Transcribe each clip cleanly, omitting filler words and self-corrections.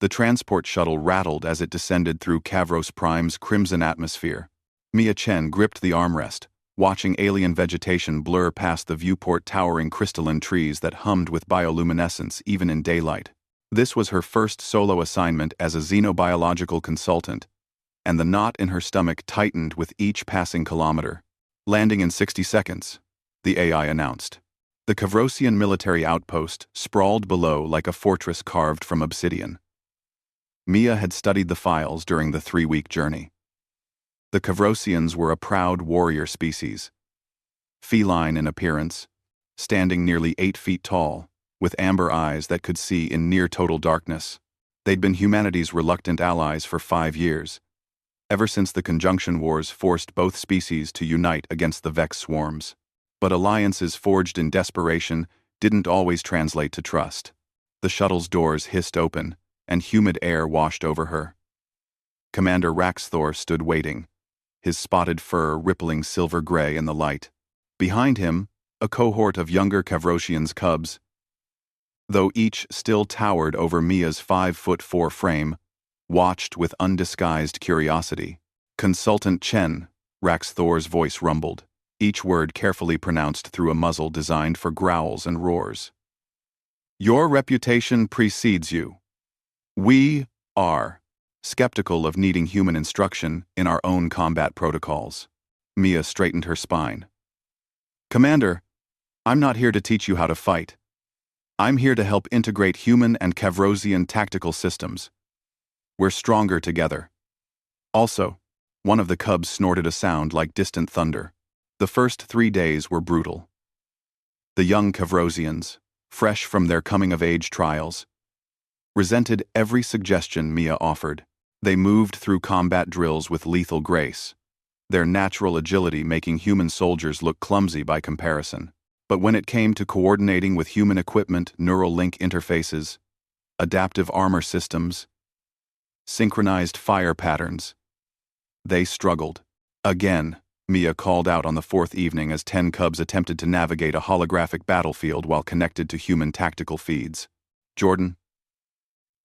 The transport shuttle rattled as it descended through Kavros Prime's crimson atmosphere. Mia Chen gripped the armrest, watching alien vegetation blur past the viewport, towering crystalline trees that hummed with bioluminescence even in daylight. This was her first solo assignment as a xenobiological consultant, and the knot in her stomach tightened with each passing kilometer. Landing in 60 seconds, the AI announced. The Kavrosian military outpost sprawled below like a fortress carved from obsidian. Mia had studied the files during the 3-week journey. The Kavrosians were a proud warrior species. Feline in appearance, standing nearly 8 feet tall, with amber eyes that could see in near-total darkness. They'd been humanity's reluctant allies for 5 years, ever since the Conjunction Wars forced both species to unite against the Vex swarms. But alliances forged in desperation didn't always translate to trust. The shuttle's doors hissed open, and humid air washed over her. Commander Raxthor stood waiting, his spotted fur rippling silver-gray in the light. Behind him, a cohort of younger Kavrosians cubs, though each still towered over Mia's 5'4" frame, watched with undisguised curiosity. "Consultant Chen," Raxthor's voice rumbled, each word carefully pronounced through a muzzle designed for growls and roars. "Your reputation precedes you. We are skeptical of needing human instruction in our own combat protocols." Mia straightened her spine. "Commander, I'm not here to teach you how to fight. I'm here to help integrate human and Kavrosian tactical systems. We're stronger together." Also, one of the cubs snorted a sound like distant thunder. The first 3 days were brutal. The young Kavrosians, fresh from their coming-of-age trials, resented every suggestion Mia offered. They moved through combat drills with lethal grace, their natural agility making human soldiers look clumsy by comparison. But when it came to coordinating with human equipment, neural link interfaces, adaptive armor systems, synchronized fire patterns, they struggled. Again, Mia called out on the 4th evening as 10 cubs attempted to navigate a holographic battlefield while connected to human tactical feeds. "Jordan,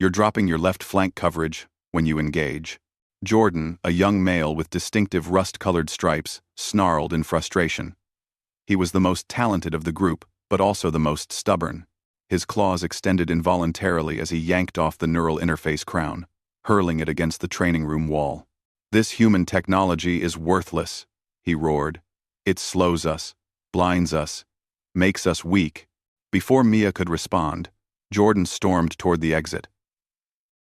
you're dropping your left flank coverage when you engage." Jordan, a young male with distinctive rust-colored stripes, snarled in frustration. He was the most talented of the group, but also the most stubborn. His claws extended involuntarily as he yanked off the neural interface crown, hurling it against the training room wall. "This human technology is worthless," he roared. "It slows us, blinds us, makes us weak." Before Mia could respond, Jordan stormed toward the exit.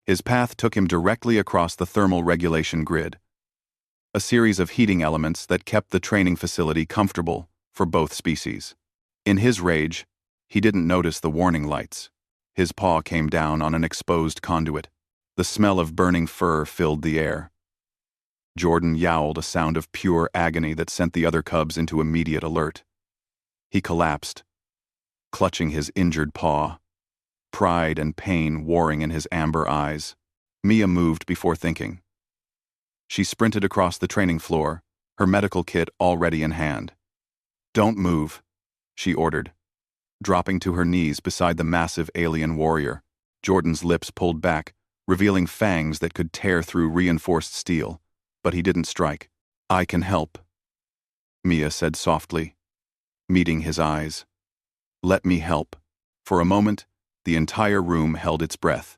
His path took him directly across the thermal regulation grid, a series of heating elements that kept the training facility comfortable for both species. In his rage, he didn't notice the warning lights. His paw came down on an exposed conduit. The smell of burning fur filled the air. Jordan yowled, a sound of pure agony that sent the other cubs into immediate alert. He collapsed, clutching his injured paw, pride and pain warring in his amber eyes. Mia moved before thinking. She sprinted across the training floor, her medical kit already in hand. "Don't move," she ordered. Dropping to her knees beside the massive alien warrior, Jordan's lips pulled back, revealing fangs that could tear through reinforced steel, but he didn't strike. "I can help," Mia said softly, meeting his eyes. "Let me help." For a moment, the entire room held its breath.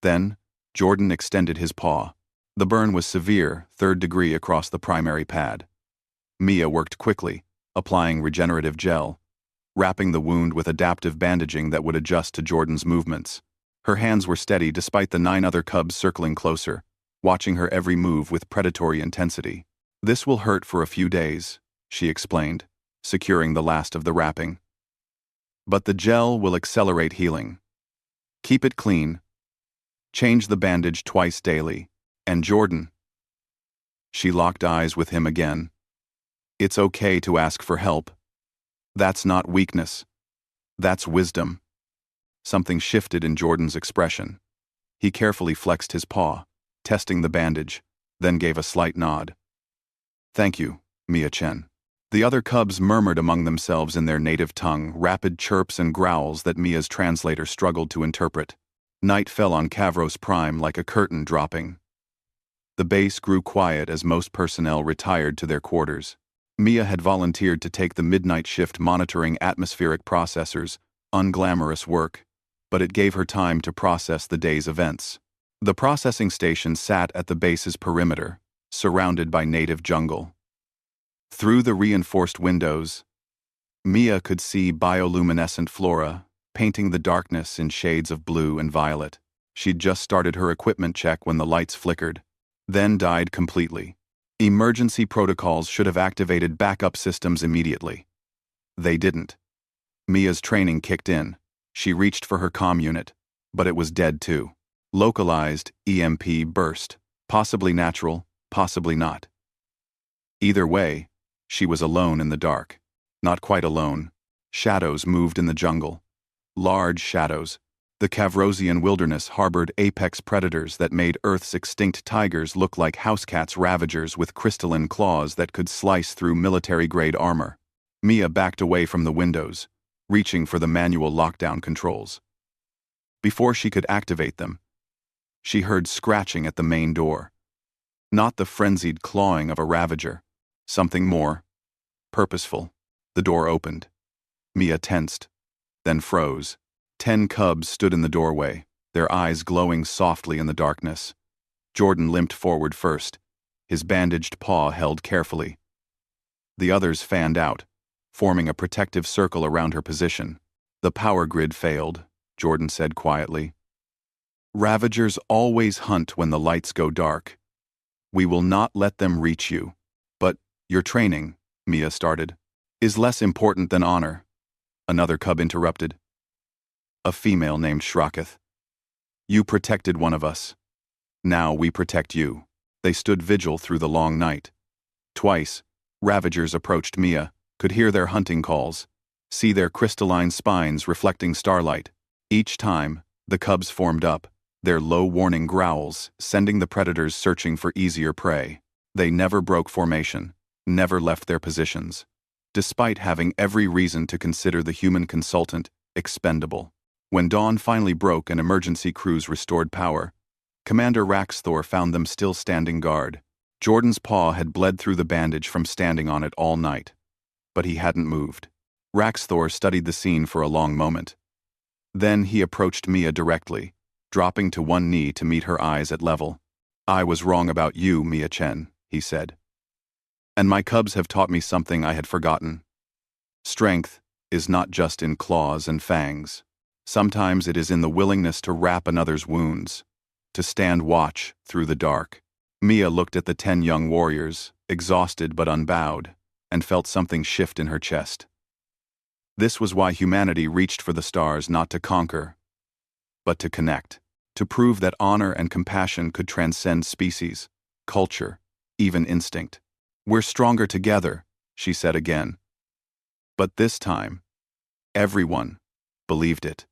Then, Jordan extended his paw. The burn was severe, 3rd degree across the primary pad. Mia worked quickly, applying regenerative gel, wrapping the wound with adaptive bandaging that would adjust to Jordan's movements. Her hands were steady despite the 9 other cubs circling closer, watching her every move with predatory intensity. "This will hurt for a few days," she explained, securing the last of the wrapping. "But the gel will accelerate healing. Keep it clean. Change the bandage twice daily. And Jordan." She locked eyes with him again. "It's okay to ask for help. That's not weakness. That's wisdom." Something shifted in Jordan's expression. He carefully flexed his paw, testing the bandage, then gave a slight nod. "Thank you, Mia Chen." The other cubs murmured among themselves in their native tongue, rapid chirps and growls that Mia's translator struggled to interpret. Night fell on Kavros Prime like a curtain dropping. The base grew quiet as most personnel retired to their quarters. Mia had volunteered to take the midnight shift monitoring atmospheric processors, unglamorous work, but it gave her time to process the day's events. The processing station sat at the base's perimeter, surrounded by native jungle. Through the reinforced windows, Mia could see bioluminescent flora, painting the darkness in shades of blue and violet. She'd just started her equipment check when the lights flickered, then died completely. Emergency protocols should have activated backup systems immediately. They didn't. Mia's training kicked in. She reached for her comm unit, but it was dead too. Localized EMP burst, possibly natural, possibly not. Either way, she was alone in the dark. Not quite alone. Shadows moved in the jungle. Large shadows. The Kavrosian wilderness harbored apex predators that made Earth's extinct tigers look like housecats ravagers with crystalline claws that could slice through military-grade armor. Mia backed away from the windows, reaching for the manual lockdown controls. Before she could activate them, she heard scratching at the main door. Not the frenzied clawing of a ravager. Something more. Purposeful. The door opened. Mia tensed, then froze. 10 cubs stood in the doorway, their eyes glowing softly in the darkness. Jordan limped forward first, his bandaged paw held carefully. The others fanned out, forming a protective circle around her position. The power grid failed, Jordan said quietly. Ravagers always hunt when the lights go dark. We will not let them reach you. But your training, Mia started, is less important than honor. Another cub interrupted. A female named Shraketh. You protected one of us. Now we protect you. They stood vigil through the long night. Twice, ravagers approached Mia, could hear their hunting calls, see their crystalline spines reflecting starlight. Each time, the cubs formed up, their low warning growls sending the predators searching for easier prey. They never broke formation, never left their positions, despite having every reason to consider the human consultant expendable. When dawn finally broke and emergency crews restored power, Commander Raxthor found them still standing guard. Jordan's paw had bled through the bandage from standing on it all night, but he hadn't moved. Raxthor studied the scene for a long moment. Then he approached Mia directly, dropping to one knee to meet her eyes at level. I was wrong about you, Mia Chen, he said. And my cubs have taught me something I had forgotten. Strength is not just in claws and fangs. Sometimes it is in the willingness to wrap another's wounds, to stand watch through the dark. Mia looked at the 10 young warriors, exhausted but unbowed, and felt something shift in her chest. This was why humanity reached for the stars, not to conquer, but to connect, to prove that honor and compassion could transcend species, culture, even instinct. We're stronger together, she said again. But this time, everyone believed it.